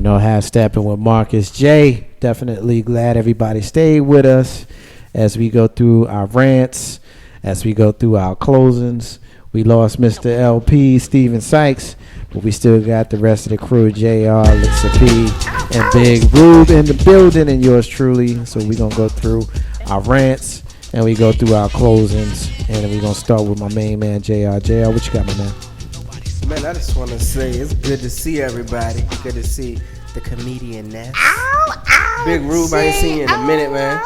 Have Steppin with Marcus J. Definitely glad everybody stayed with us as we go through our rants, as we go through our closings. We lost Mr. LP, Steven Sykes, but we still got the rest of the crew, JR, Lisa P, and Big Rube in the building, and yours truly. So we're going to go through our rants, and we go through our closings, and we're going to start with my main man, JR. JR, what you got, my man? Man, I just want to say it's good to see everybody. Good to see the comedian Ness. Big Rube, I ain't seen you in a minute, man.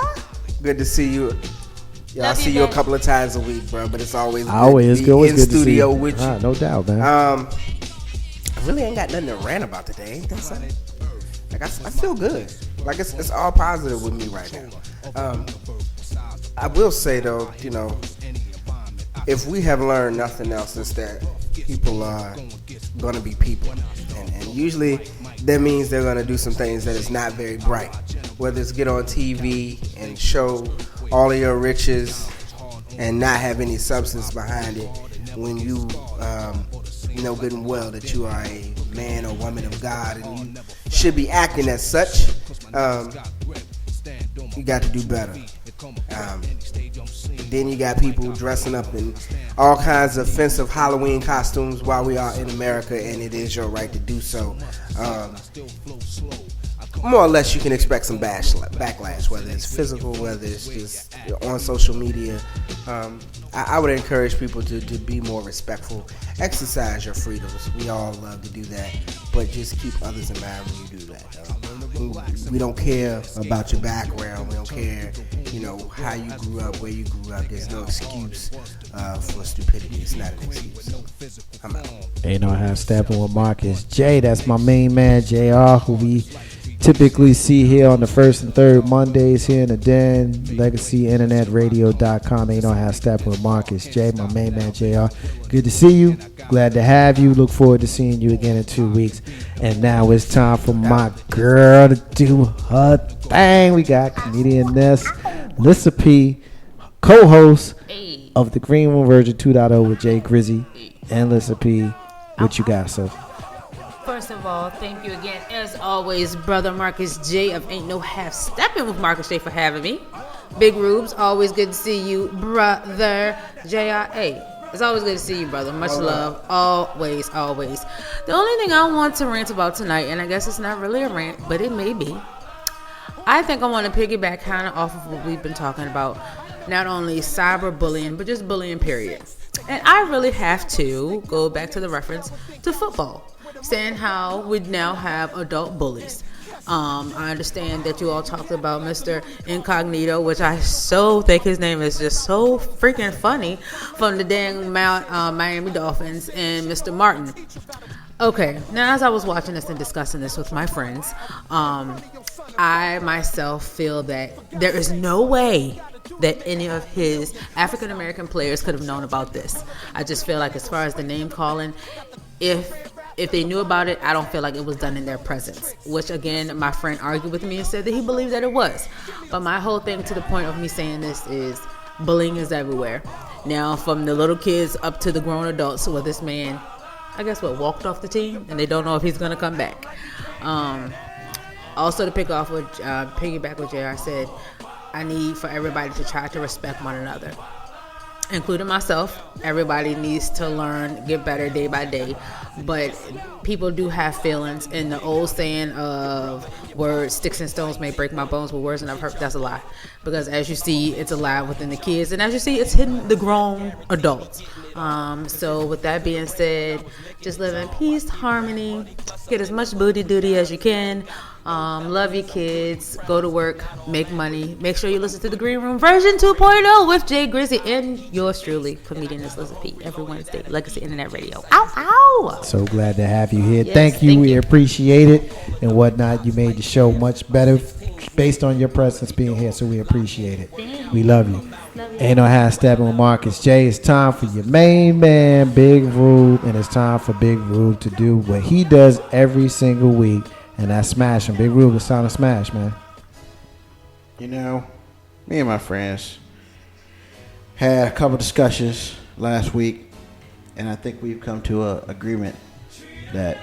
Good to see you. I see you a couple of times a week, bro. But it's always good to be in studio with you. No doubt, man. I really ain't got nothing to rant about today. Ain't that something? Like I feel good. Like it's all positive with me right now. I will say though, if we have learned nothing else, it's that people are going to be people. And usually that means they're going to do some things that is not very bright. Whether it's get on TV and show all of your riches and not have any substance behind it when you know good and well that you are a man or woman of God and you should be acting as such. You got to do better. Then you got people dressing up in all kinds of offensive Halloween costumes while we are in America, and it is your right to do so. More or less, you can expect some backlash, whether it's physical, whether it's just on social media. I would encourage people to be more respectful. Exercise your freedoms. We all love to do that, but just keep others in mind when you do that. We don't care about your background. We don't care, how you grew up, where you grew up. There's no excuse for stupidity. It's not an excuse. So, I'm out. Have Steppin with Marcus J. That's my main man, JR, who we typically see here on the first and third Mondays here in the den. LegacyInternetRadio.com. Have Steppin with Marcus J. My main man, JR. Good to see you. Glad to have you. Look forward to seeing you again in 2 weeks. And now it's time for my girl to do her thing. We got comedian Ness, Lisa P, co-host of the Green Room Version 2.0 with Jay Grizzy and Lisa P. What you got, so? First of all, thank you again, as always, brother Marcus J of Ain't No Half Steppin with Marcus J for having me. Big Rubes, always good to see you, brother J.I.A. It's always good to see you, brother. Much love. Always, always. The only thing I want to rant about tonight, and I guess it's not really a rant, but it may be. I think I want to piggyback kind of off of what we've been talking about. Not only cyberbullying, but just bullying, period. And I really have to go back to the reference to football, saying how we now have adult bullies. I understand that you all talked about Mr. Incognito, which I so think his name is just so freaking funny, from the dang Miami Dolphins, and Mr. Martin. Okay, now as I was watching this and discussing this with my friends, I myself feel that there is no way that any of his African American players could have known about this. I just feel like, as far as the name calling, if they knew about it, I don't feel like it was done in their presence, which again, my friend argued with me and said that he believed that it was. But my whole thing to the point of me saying this is bullying is everywhere. Now, from the little kids up to the grown adults, where this man, I guess walked off the team and they don't know if he's going to come back. Also, to piggyback what JR said, I need for everybody to try to respect one another, including myself. Everybody needs to learn, get better day by day. But people do have feelings, and the old saying of words, sticks and stones may break my bones, but words never hurt, that's a lie. Because as you see, it's alive within the kids, and as you see, it's hitting the grown adults. So with that being said, just live in peace, harmony, get as much booty duty as you can. Love your kids, go to work, make money. Make sure you listen to the Green Room Version 2.0 with Jay Grizzy and yours truly, comedian Lisa P, every Wednesday, Legacy Internet Radio. Ow, ow! So glad to have you here. Yes, thank you. We appreciate it and whatnot. You made the show much better based on your presence being here, so we appreciate it. We love you. Ain't No Half Steppin with Marcus J. It's time for your main man, Big Rube, and it's time for Big Rube to do what he does every single week. And that's smashing. Big Rube, it's time to smash, man. Me and my friends had a couple discussions last week, and I think we've come to an agreement that,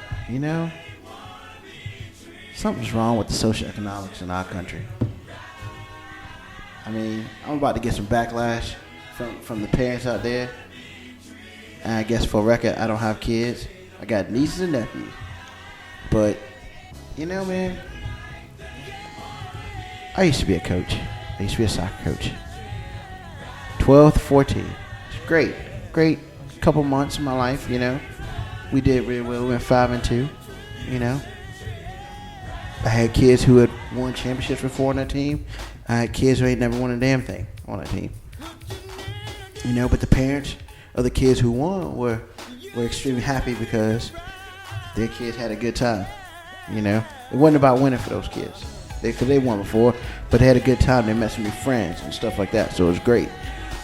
something's wrong with the socioeconomics in our country. I mean, I'm about to get some backlash from the parents out there. And I guess for record, I don't have kids. I got nieces and nephews. But, you know, man, I used to be a coach. I used to be a soccer coach. 12 to 14. It's great couple months of my life, you know. We did really well. We went 5-2, you know. I had kids who had won championships before on that team. I had kids who ain't never won a damn thing on that team. You know, but the parents of the kids who won were extremely happy because their kids had a good time. You know, it wasn't about winning for those kids. Because they won before, but they had a good time. They met some new friends and stuff like that, so it was great.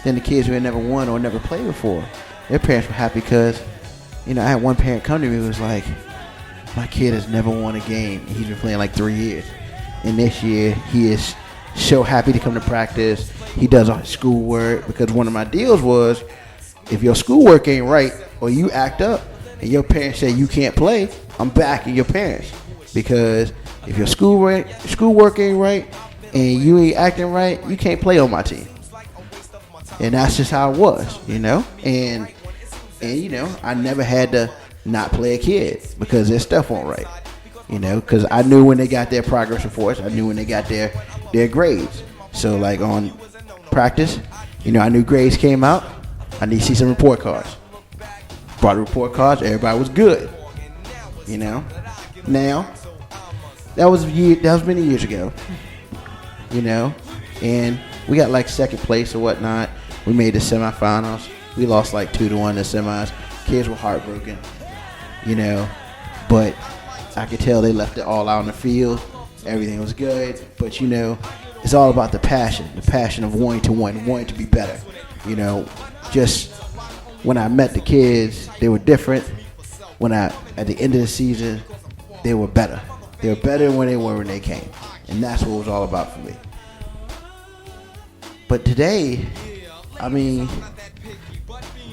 Then the kids who had never won or never played before, their parents were happy because, you know, I had one parent come to me who was like, my kid has never won a game. He's been playing like 3 years. And this year, he is so happy to come to practice. He does all his schoolwork because one of my deals was, if your schoolwork ain't right or you act up and your parents say you can't play, I'm backing your parents. Because if your schoolwork ain't right and you ain't acting right, you can't play on my team. And that's just how it was, you know. And you know, I never had to not play a kid because their stuff wasn't right, you know. Because I knew when they got their progress reports, I knew when they got their grades. So like on practice, you know, I knew grades came out. I need to see some report cards. Brought the report cards. Everybody was good, you know. Now. That was many years ago, you know, and we got like second place or whatnot. We made the semifinals. We lost like 2-1 in the semis. Kids were heartbroken, you know, but I could tell they left it all out on the field. Everything was good, but you know, it's all about the passion of wanting to win, wanting to be better. You know, just when I met the kids, they were different. At the end of the season, they were better. They were better than when they were when they came. And that's what it was all about for me. But today, I mean,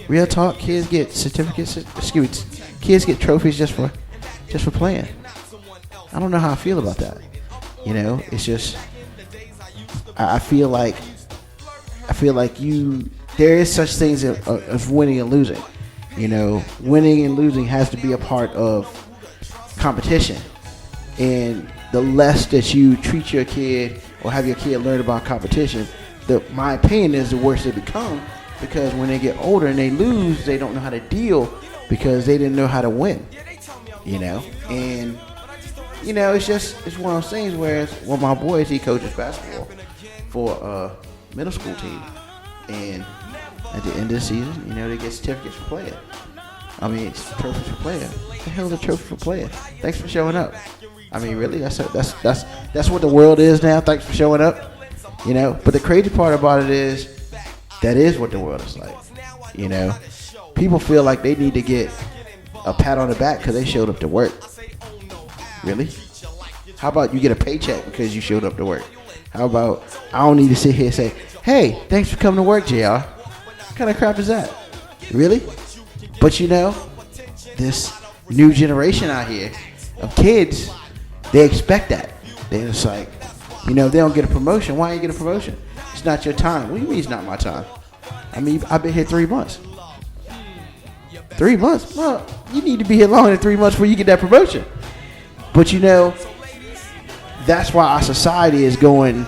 real talk, kids get certificates, kids get trophies just for playing. I don't know how I feel about that. You know, it's just, I feel like there is such things as winning and losing. You know, winning and losing has to be a part of competition. And the less that you treat your kid or have your kid learn about competition, my opinion is the worse they become, because when they get older and they lose, they don't know how to deal because they didn't know how to win, you know. And, you know, it's one of those things where one of my boys, he coaches basketball for a middle school team. And at the end of the season, you know, they get certificates for playing. I mean, it's trophies for playing. What the hell is a trophy for playing? Thanks for showing up. I mean, really, that's what the world is now. Thanks for showing up, you know. But the crazy part about it is that is what the world is like, you know. People feel like they need to get a pat on the back because they showed up to work. Really? How about you get a paycheck because you showed up to work? How about I don't need to sit here and say, hey, thanks for coming to work, JR. What kind of crap is that? Really? But you know, this new generation out here of kids, they expect that. They're just like, you know, if they don't get a promotion, why ain't you get a promotion? It's not your time. What do you mean it's not my time? I mean, I've been here 3 months. 3 months? Well, you need to be here longer than 3 months before you get that promotion. But you know, that's why our society is going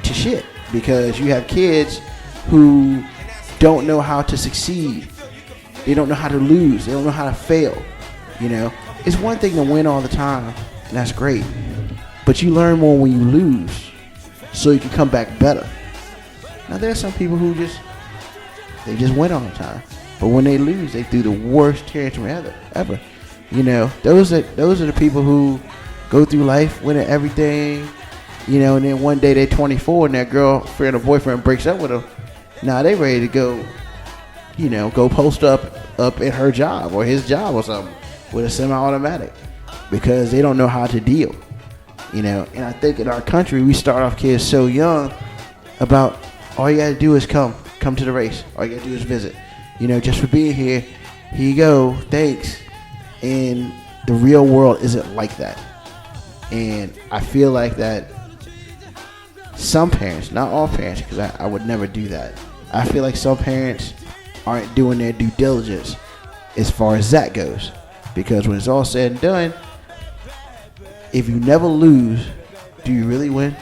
to shit. Because you have kids who don't know how to succeed. They don't know how to lose. They don't know how to fail. You know, it's one thing to win all the time, and that's great. But you learn more when you lose, so you can come back better. Now, there's some people who just win all the time, but when they lose, they do the worst tantrum ever. You know, those are the people who go through life winning everything. You know, and then one day they're 24 and their girlfriend or boyfriend breaks up with them. Now they ready to go, you know, go post up in her job or his job or something with a semi-automatic because they don't know how to deal. You know, and I think in our country we start off kids so young about all you got to do is come to the race. All you got to do is visit. You know, just for being here you go, thanks. And the real world isn't like that. And I feel like that some parents, not all parents, because I would never do that. I feel like some parents aren't doing their due diligence as far as that goes. Because when it's all said and done, if you never lose, do you really win?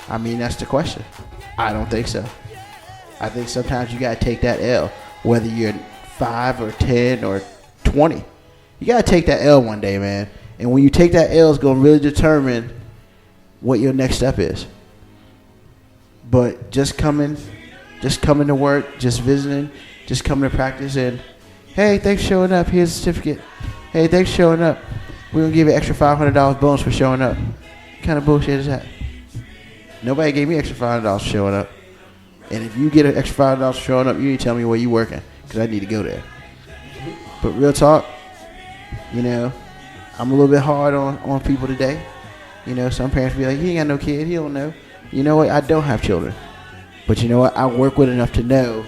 I mean, that's the question. I don't think so. I think sometimes you got to take that L, whether you're 5 or 10 or 20. You got to take that L one day, man. And when you take that L, it's going to really determine what your next step is. But just coming to work, just visiting, just coming to practice, and hey, thanks for showing up. Here's a certificate. Hey, thanks for showing up. We're going to give you extra $500 bonus for showing up. What kind of bullshit is that? Nobody gave me extra $500 for showing up. And if you get an extra $5 for showing up, you need to tell me where you working, because I need to go there. But real talk, you know, I'm a little bit hard on people today. You know, some parents be like, he ain't got no kid, he don't know. You know what? I don't have children. But you know what? I work with enough to know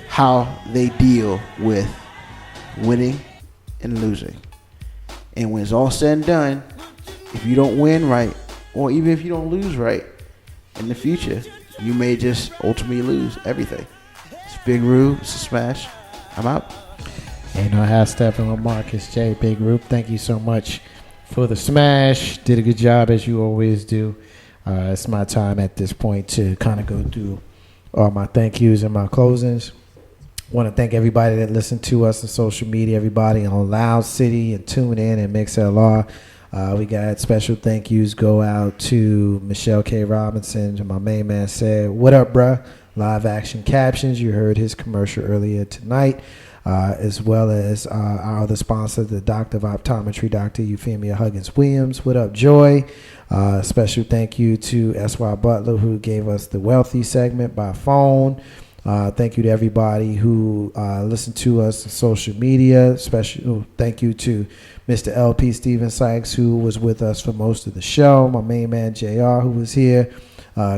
how they deal with winning and losing. And when it's all said and done, if you don't win right, or even if you don't lose right in the future, you may just ultimately lose everything. It's Big Rube. It's a smash. I'm out. Ain't no half stepping with Marcus J. Big Rube, thank you so much for the smash. Did a good job as you always do. It's my time at this point to kind of go through all my thank yous and my closings. Want to thank everybody that listened to us on social media, everybody on Loud City and Tune In and MixLR. We got special thank yous go out to Michelle K. Robinson, to my main man said, what up, bruh? Live action captions. You heard his commercial earlier tonight, as well as our other sponsor, the Doctor of Optometry, Dr. Euphemia Huggins Williams. What up, Joy? Special thank you to S.Y. Butler, who gave us the Wealthy segment by phone. Thank you to everybody who listened to us on social media. Special thank you to Mr. LP Steven Sykes, who was with us for most of the show. My main man JR, who was here.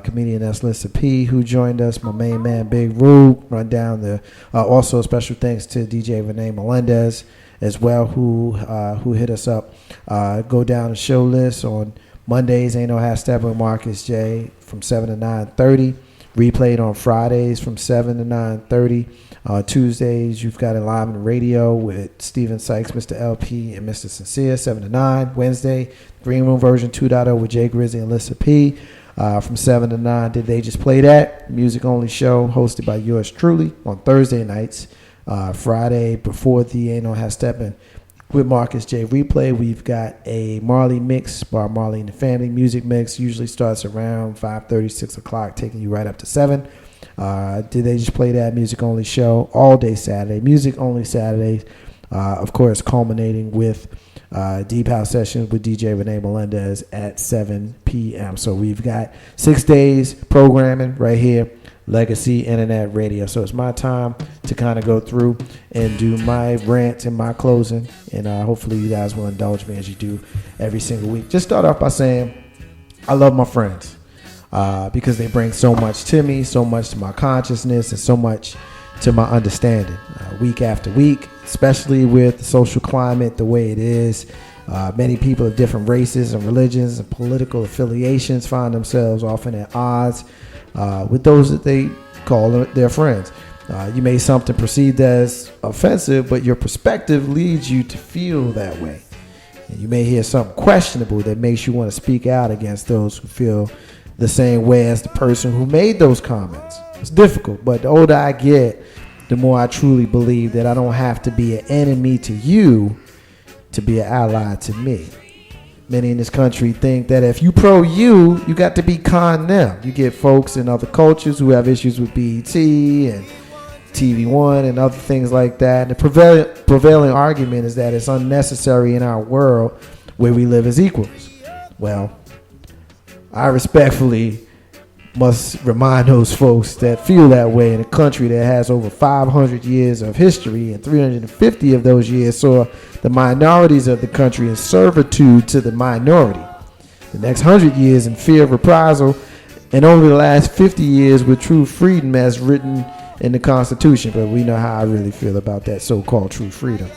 Comedian S. Lissa P, who joined us. My main man Big Rube. Run down the. Also, special thanks to DJ Renee Melendez as well, who hit us up. Go down the show list on Mondays. Ain't no half stepping with Marcus J from 7 to 9:30. Replayed on Fridays from 7 to 9:30. Tuesdays, you've got it live on the radio with Steven Sykes, Mr. LP, and Mr. Sincere, 7 to 9. Wednesday, Green Room version 2.0 with Jay Grizzly and Lissa P. From 7 to 9, Did They Just Play That? Music only show hosted by yours truly on Thursday nights. Friday, before the Ain't No Half Steppin' with Marcus J. Replay, we've got a Marley mix by Marley and the Family. Music mix usually starts around 5:30, 6 o'clock, taking you right up to 7. Did They Just Play That? Music only show all day Saturday. Music only Saturdays. Of course, culminating with Deep House Sessions with DJ Renee Melendez at 7 p.m. So we've got 6 days programming right here. Legacy Internet Radio. So it's my time to kind of go through and do my rant and my closing, and hopefully you guys will indulge me as you do every single week. Just start off by saying I love my friends because they bring so much to me, so much to my consciousness, and so much to my understanding week after week, especially with the social climate the way it is. Many people of different races and religions and political affiliations find themselves often at odds with those that they call their friends. You may something perceived as offensive, but your perspective leads you to feel that way. And you may hear something questionable that makes you want to speak out against those who feel the same way as the person who made those comments. It's difficult, but the older I get, the more I truly believe that I don't have to be an enemy to you to be an ally to me. Many in this country think that if you pro you got to be con them. You get folks in other cultures who have issues with BET and TV One and other things like that. And the prevailing argument is that it's unnecessary in our world where we live as equals. Well, I respectfully must remind those folks that feel that way in a country that has over 500 years of history, and 350 of those years saw the minorities of the country in servitude to the minority. The next 100 years in fear of reprisal, and only the last 50 years with true freedom as written in the Constitution. But we know how I really feel about that so-called true freedom.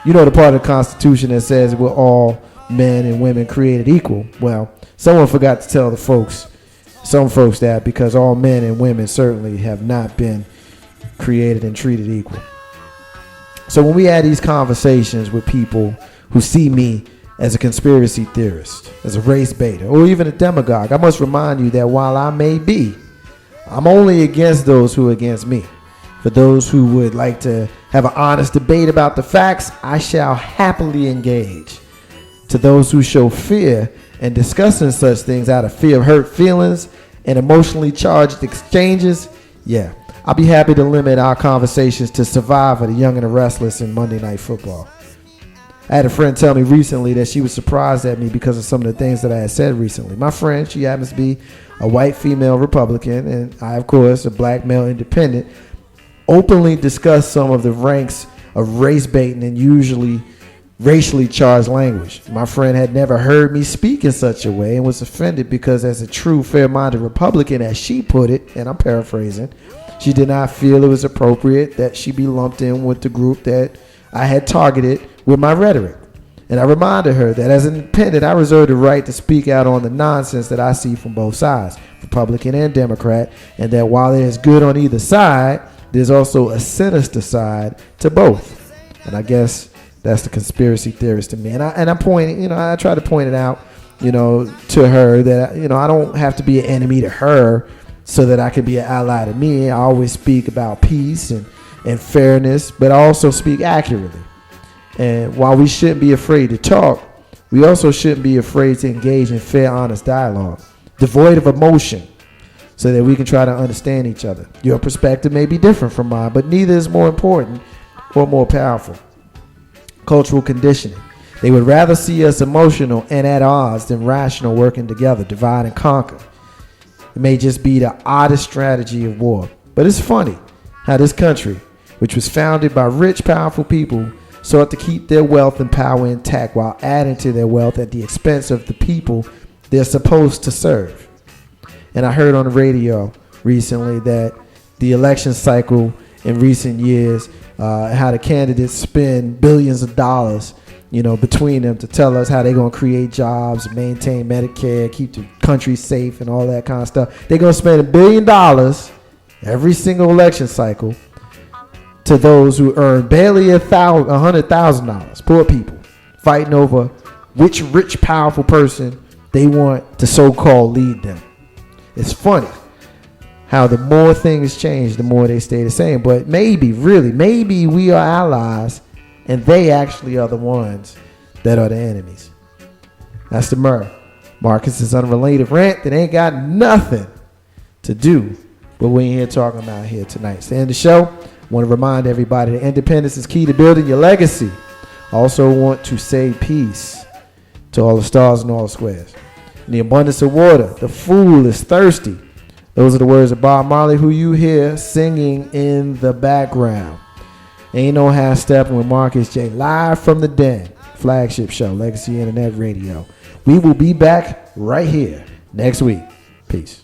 You know the part of the Constitution that says we're all men and women created equal. Well, someone forgot to tell some folks that, because all men and women certainly have not been created and treated equal. So when we had these conversations with people who see me as a conspiracy theorist, as a race baiter, or even a demagogue, I must remind you that while I may be, I'm only against those who are against me. For those who would like to have an honest debate about the facts, I shall happily engage. To those who show fear and discussing such things out of fear of hurt feelings and emotionally charged exchanges, yeah, I'll be happy to limit our conversations to Survivor, The Young and the Restless, and Monday Night Football. I had a friend tell me recently that she was surprised at me because of some of the things that I had said recently. My friend, she happens to be a white female Republican, and I, of course, a black male independent, openly discuss some of the ranks of race baiting and usually racially charged language. My friend had never heard me speak in such a way and was offended because, as a true fair-minded Republican, as she put it, and I'm paraphrasing, she did not feel it was appropriate that she be lumped in with the group that I had targeted with my rhetoric. And I reminded her that as an independent, I reserve the right to speak out on the nonsense that I see from both sides, Republican and Democrat, and that while there's good on either side, there's also a sinister side to both. And I guess that's the conspiracy theorist to me. And I'm pointing, I try to point it out, to her that, I don't have to be an enemy to her so that I can be an ally to me. I always speak about peace and fairness, but I also speak accurately. And while we shouldn't be afraid to talk, we also shouldn't be afraid to engage in fair, honest dialogue, devoid of emotion, so that we can try to understand each other. Your perspective may be different from mine, but neither is more important or more powerful. Cultural conditioning. They would rather see us emotional and at odds than rational, working together, divide and conquer. It may just be the oddest strategy of war. But it's funny how this country, which was founded by rich, powerful people, sought to keep their wealth and power intact while adding to their wealth at the expense of the people they're supposed to serve. And I heard on the radio recently that the election cycle in recent years, how the candidates spend billions of dollars, between them to tell us how they're going to create jobs, maintain Medicare, keep the country safe and all that kind of stuff. They're going to spend $1 billion every single election cycle to those who earn barely $100,000, poor people, fighting over which rich, powerful person they want to so-called lead them. It's funny how the more things change, the more they stay the same. But maybe we are allies and they actually are the ones that are the enemies. That's the Murr. Marcus's unrelated rant that ain't got nothing to do with what we ain't here talking about here tonight. To end the show, I want to remind everybody that independence is key to building your legacy. I also want to say peace to all the stars and all the squares. In the abundance of water, the fool is thirsty. Those are the words of Bob Marley, who you hear singing in the background. Ain't no half stepping with Marcus J. Live from the Den, flagship show, Legacy Internet Radio. We will be back right here next week. Peace.